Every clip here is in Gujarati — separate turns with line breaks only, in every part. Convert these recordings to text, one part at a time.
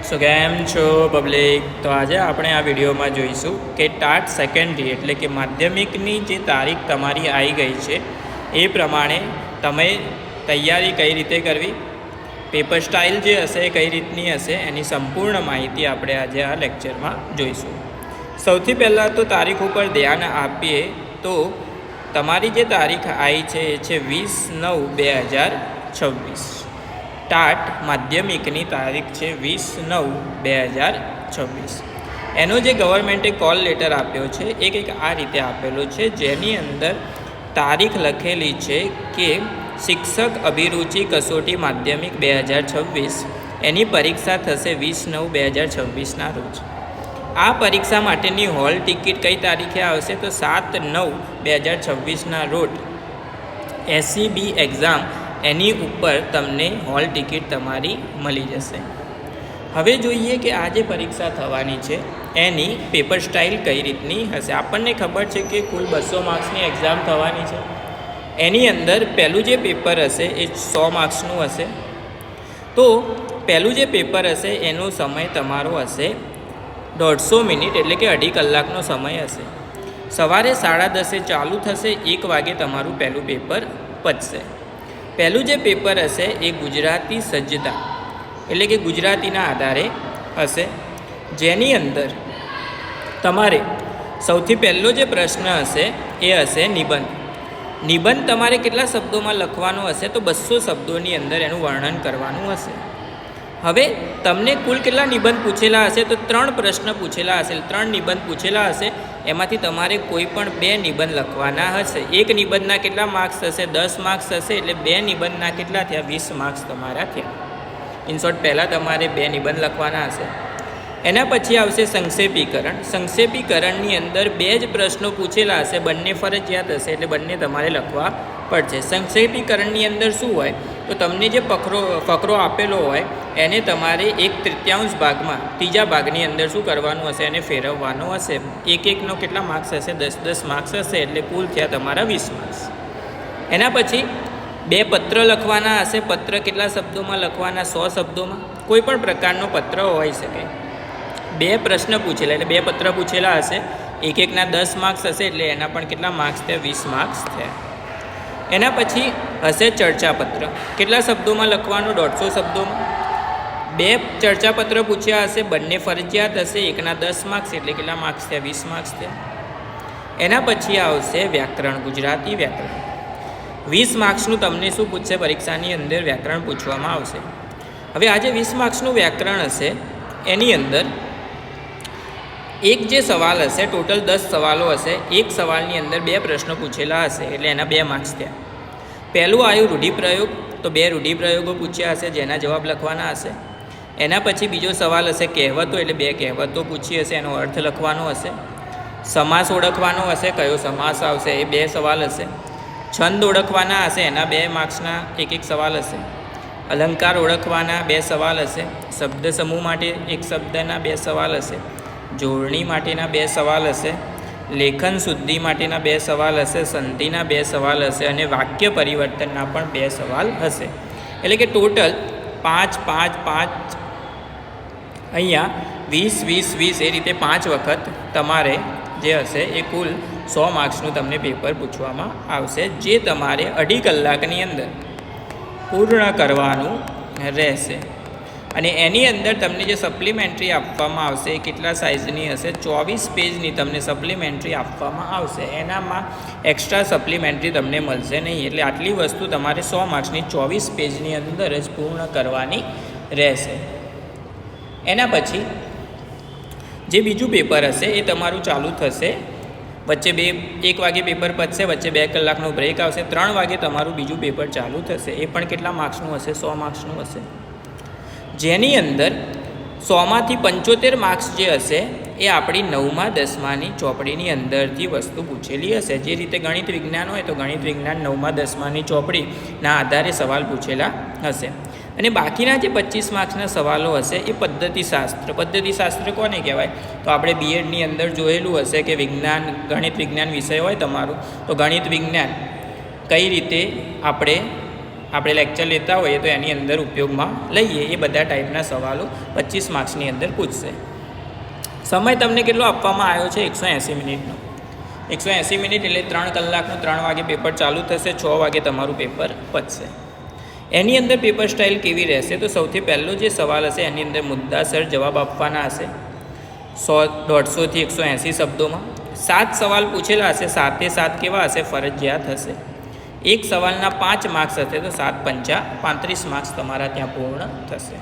સો કેમ છો પબ્લિક? તો આજે આપણે આ વિડીયોમાં જોઈશું કે ટાટ સેકન્ડરી એટલે કે માધ્યમિકની જે તારીખ તમારી આવી ગઈ છે એ પ્રમાણે તમે તૈયારી કઈ રીતે કરવી, પેપર સ્ટાઇલ જે હશે એ કઈ રીતની હશે એની સંપૂર્ણ માહિતી આપણે આજે આ લેક્ચરમાં જોઈશું. સૌથી પહેલાં તો તારીખ ઉપર ધ્યાન આપીએ તો તમારી જે તારીખ આવી છે એ છે 20/9/2026. ટાટ માધ્યમિકની તારીખ છે 20/9/2026. એનો જે ગવર્મેન્ટે કોલ લેટર આપ્યો છે એ કંઈક આ રીતે આપેલો છે, જેની અંદર તારીખ લખેલી છે કે શિક્ષક અભિરુચિ કસોટી માધ્યમિક 2026 એની પરીક્ષા થશે 20/9/2026ના રોજ. આ પરીક્ષા માટેની હોલ ટિકિટ કઈ તારીખે આવશે તો 7/9/2026ના રોજ SCB એક્ઝામ એની ઉપર તમને હોલ ટિકિટ તમારી મળી જશે. હવે જોઈએ કે આ જે પરીક્ષા થવાની છે એની પેપર સ્ટાઇલ કઈ રીતની હશે. આપણને ખબર છે કે કુલ 200 માર્ક્સની એક્ઝામ થવાની છે. એની અંદર પહેલું જે પેપર હશે એ 100 માર્ક્સનું હશે. તો પહેલું જે પેપર હશે એનો સમય તમારો હશે 150 મિનિટ એટલે કે 2.5 કલાકનો સમય હશે. સવારે 10:30 ચાલુ થશે, 1 વાગે તમારું પહેલું પેપર પતશે. પહેલું જે પેપર હશે એ ગુજરાતી સજ્જતા એટલે કે ગુજરાતીના આધારે હશે, જેની અંદર તમારે સૌથી પહેલો જે પ્રશ્ન હશે એ હશે નિબંધ. નિબંધ તમારે કેટલા શબ્દોમાં લખવાનો હશે તો 200 શબ્દોની અંદર એનું વર્ણન કરવાનું હશે. હવે તમને કુલ કેટલા નિબંધ પૂછેલા હશે તો 3 પ્રશ્ન પૂછેલા હશે, 3 નિબંધ પૂછેલા હશે. એમાંથી તમારે કોઈ પણ 2 નિબંધ લખવાના હશે. એક નિબંધના કેટલા માર્ક્સ થશે? 10 માર્ક્સ થશે, એટલે 2 નિબંધના કેટલા થયા? 20 માર્ક્સ તમારા થયા. ઇન શોર્ટ પહેલાં તમારે 2 નિબંધ લખવાના હશે. એના પછી આવશે સંક્ષેપીકરણ. સંક્ષેપીકરણની અંદર 2 જ પ્રશ્નો પૂછેલા હશે, બંને ફરજિયાત હશે એટલે બંને તમારે લખવા પડશે. સંક્ષેપીકરણની અંદર શું હોય તો તમને જે ફકરો આપેલો હોય એને તમારે 1/3 ભાગમાં ત્રીજા ભાગની અંદર શું કરવાનું હશે? એને ફેરવવાનો હશે. એકનો કેટલા માર્ક્સ હશે? 10 માર્ક્સ હશે, એટલે કુલ થયા તમારા 20 માર્ક્સ. એના પછી 2 પત્ર લખવાના હશે. પત્ર કેટલા શબ્દોમાં લખવાના? 100 શબ્દોમાં. કોઈ પણ પ્રકારનો પત્ર હોઈ શકે. 2 પ્રશ્ન પૂછેલા એટલે 2 પત્ર પૂછેલા હશે, એકના 10 માર્ક્સ હશે, એટલે એના પણ કેટલા માર્ક્સ થયા? 20 માર્ક્સ થયા. એના પછી હશે ચર્ચાપત્ર. કેટલા શબ્દોમાં લખવાનું? 150 શબ્દોમાં. 2 ચર્ચાપત્ર પૂછ્યા હશે, બંને ફરજિયાત હશે, એકના 10 માર્ક્સ એટલે કેટલા માર્ક્સ થયા? 20 માર્ક્સ થયા. એના પછી આવશે વ્યાકરણ, ગુજરાતી વ્યાકરણ. 20 માર્ક્સનું તમને શું પૂછશે? પરીક્ષાની અંદર વ્યાકરણ પૂછવામાં આવશે. હવે આજે 20 માર્ક્સનું વ્યાકરણ હશે એની અંદર એક જે સવાલ હશે, ટોટલ 10 સવાલો હશે. એક સવાલની અંદર 2 પ્રશ્નો પૂછેલા હશે એટલે એના 2 માર્ક્સ થયા. પહેલું આવ્યું રૂઢિપ્રયોગ, તો 2 રૂઢિપ્રયોગો પૂછ્યા હશે જેના જવાબ લખવાના હશે. એના પછી બીજો સવાલ હશે કહેવતો, એટલે 2 કહેવતો પૂછી હશે, એનો અર્થ લખવાનો હશે. સમાસ ઓળખવાનો હશે, કયો સમાસ આવશે એ 2 સવાલ હશે. છંદ ઓળખવાના હશે, એના 2 માર્ક્સના એક સવાલ હશે. અલંકાર ઓળખવાના 2 સવાલ હશે. શબ્દ સમૂહ માટે એક શબ્દના 2 સવાલ હશે. જોડણી માટેના 2 સવાલ હશે. લેખન શુદ્ધિ માટેના 2 સવાલ હશે. સંધિના 2 સવાલ હશે અને વાક્ય પરિવર્તનના પણ 2 સવાલ હશે. એટલે કે ટોટલ 5, 5, 5 અહીંયા 20, 20, 20 એ રીતે 5 વખત તમારે જે હશે એ કુલ 100 માર્ક્સનું તમને પેપર પૂછવામાં આવશે, જે તમારે 2.5 કલાકની અંદર પૂર્ણ કરવાનું રહેશે. અને એની અંદર તમને જે સપ્લિમેન્ટરી આપવામાં આવશે એ કેટલા સાઇઝની હશે? 24 પેજની તમને સપ્લિમેન્ટરી આપવામાં આવશે. એનામાં એક્સ્ટ્રા સપ્લિમેન્ટરી તમને મળશે નહીં. એટલે આટલી વસ્તુ તમારે 100 માર્ક્સની 24 પેજની અંદર જ પૂર્ણ કરવાની રહેશે. એના પછી જે બીજું પેપર હશે એ તમારું ચાલુ થશે. વચ્ચે 1 વાગે પેપર પતશે, વચ્ચે 2 કલાકનો બ્રેક આવશે. 3 વાગે તમારું બીજું પેપર ચાલુ થશે. એ પણ કેટલા માર્ક્સનું હશે? 100 માર્ક્સનું હશે, જેની અંદર 100માંથી 75 માર્ક્સ જે હશે એ આપણી 9મા 10માની ચોપડીની અંદરથી વસ્તુ પૂછેલી હશે. જે રીતે ગણિત વિજ્ઞાન હોય તો ગણિત વિજ્ઞાન 9મા 10માની ચોપડીના આધારે સવાલ પૂછેલા હશે. અને બાકીના જે 25 માર્ક્સના સવાલો હશે એ પદ્ધતિશાસ્ત્ર. પદ્ધતિશાસ્ત્ર કોને કહેવાય? તો આપણે બીએડની અંદર જોયેલું હશે કે વિજ્ઞાન, ગણિત વિજ્ઞાન વિષય હોય તમારું, તો ગણિત વિજ્ઞાન કઈ રીતે આપણે આપણે લેક્ચર લેતા હોઈએ તો એની અંદર ઉપયોગમાં લઈએ એ બધા ટાઈપના સવાલો 25 માર્ક્સની અંદર પૂછશે. સમય તમને કેટલો આપવામાં આવ્યો છે? 180 મિનિટનો. 180 મિનિટ એટલે 3 કલાકનું 3 વાગે પેપર ચાલુ થશે, 6 વાગે તમારું પેપર પતશે. એની અંદર પેપર સ્ટાઇલ કેવી રહેશે? તો સૌથી પહેલો જે સવાલ હશે એની અંદર મુદ્દાસર જવાબ આપવાના હશે 100, 150 થી 180 શબ્દોમાં. 7 સવાલ પૂછેલા હશે, 7 કેવા હશે? ફરજિયાત હશે. એક સવાલના 5 માર્ક્સ હશે તો 7 પંચા 35 માર્ક્સ તમારા ત્યાં પૂર્ણ થશે.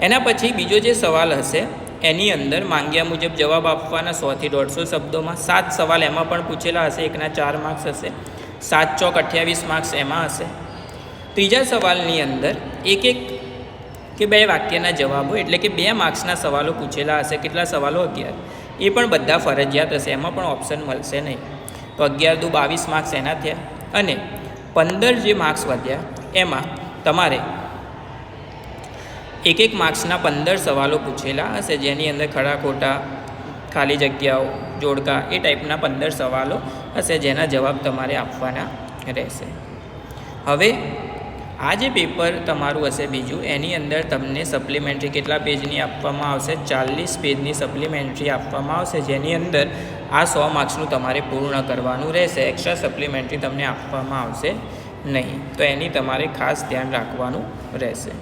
એના પછી બીજો જે સવાલ હશે એની અંદર માંગ્યા મુજબ જવાબ આપવાના 100 થી 150 શબ્દોમાં. 7 સવાલ એમાં પણ પૂછેલા હશે, એકના 4 માર્ક્સ હશે. 7 ચોક 28 માર્ક્સ એમાં હશે. ત્રીજા સવાલની અંદર એક કે 2 વાક્યના જવાબો એટલે કે 2 માર્ક્સના સવાલો પૂછેલા હશે. કેટલા સવાલો? 11. એ પણ બધા ફરજિયાત હશે, એમાં પણ ઓપ્શન મળશે નહીં. તો 11 દુ 22 માર્ક્સ એના થયા. અને 15 જે માર્ક્સ વધ્યા એમાં તમારે એક માર્ક્સના 15 સવાલો પૂછેલા હશે, જેની અંદર ખરા ખોટા, ખાલી જગ્યાઓ, જોડકા એ ટાઈપના 15 સવાલો હશે, જેના જવાબ તમારે આપવાના રહેશે. હવે આ જે પેપર તમારું હશે બીજું, એની અંદર તમને સપ્લિમેન્ટરી કેટલા પેજની આપવામાં આવશે? 40 પેજની સપ્લિમેન્ટરી આપવામાં આવશે, જેની અંદર આ 100 માર્ક્સનું તમારે પૂર્ણ કરવાનું રહેશે. એક્સ્ટ્રા સપ્લિમેન્ટરી તમને આપવામાં આવશે નહીં. તો એની તમારે ખાસ ધ્યાન રાખવાનું રહેશે.